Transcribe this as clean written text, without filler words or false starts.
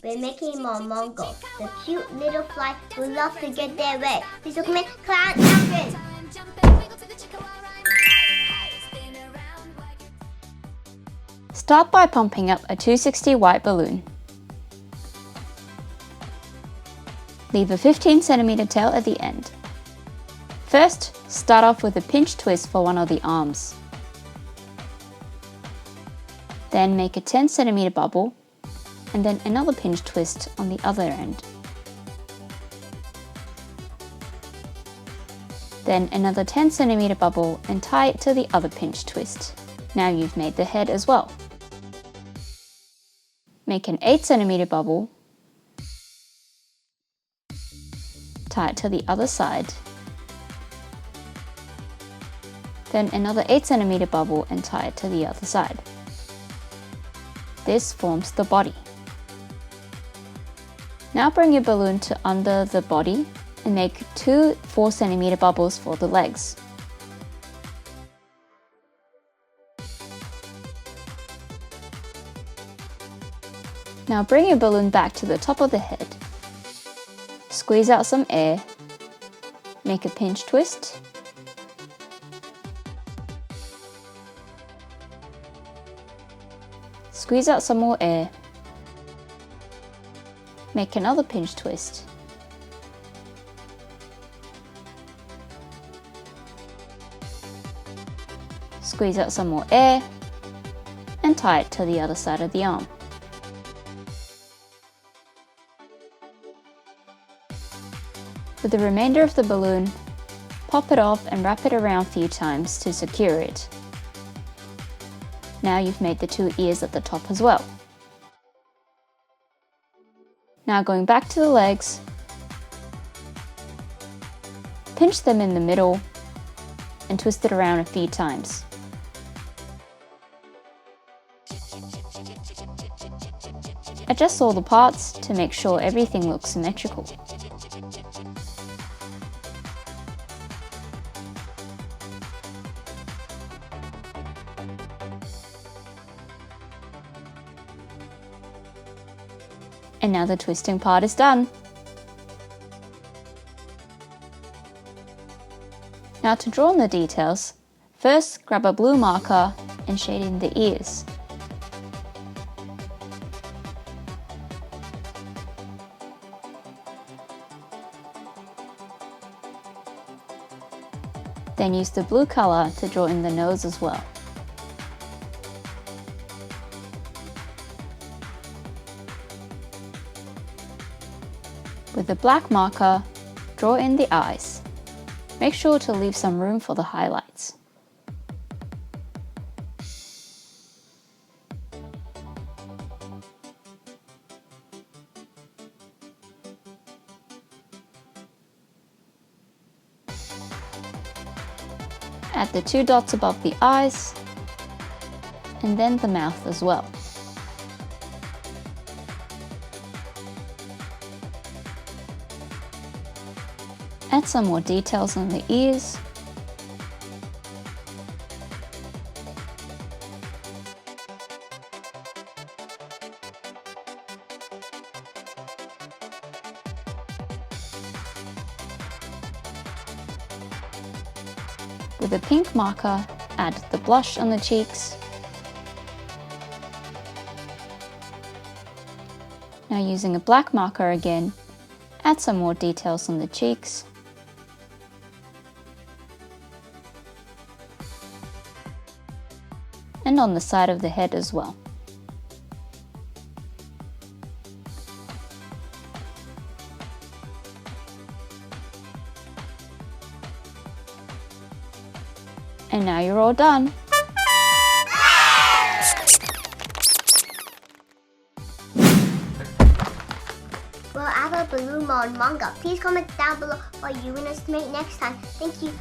We're making Momonga, the cute little fly who loves to get their way. Please welcome in Clown Action! Start by pumping up a 260 white balloon. Leave a 15 cm tail at the end. First, start off with a pinch twist for one of the arms. Then make a 10 cm bubble, and then another pinch twist on the other end. Then another 10 cm bubble and tie it to the other pinch twist. Now you've made the head as well. Make an 8 cm bubble, tie it to the other side, then another 8 cm bubble and tie it to the other side. This forms the body. Now bring your balloon to under the body and make 2 4 cm bubbles for the legs. Now bring your balloon back to the top of the head. Squeeze out some air, make a pinch twist, squeeze out some more air, make another pinch twist, squeeze out some more air, and tie it to the other side of the arm. With the remainder of the balloon, pop it off and wrap it around a few times to secure it. Now you've made the 2 ears at the top as well. Now going back to the legs, pinch them in the middle and twist it around a few times. Adjust all the parts to make sure everything looks symmetrical. And now the twisting part is done. Now to draw in the details, first grab a blue marker and shade in the ears. Then use the blue color to draw in the nose as well. With the black marker, draw in the eyes. Make sure to leave some room for the highlights. Add the 2 dots above the eyes, and then the mouth as well. Add some more details on the ears. With a pink marker, add the blush on the cheeks. Now using a black marker again, add some more details on the cheeks. And on the side of the head as well. And now you're all done. We'll have a balloon manga. Please comment down below what you want us to make next time. Thank you.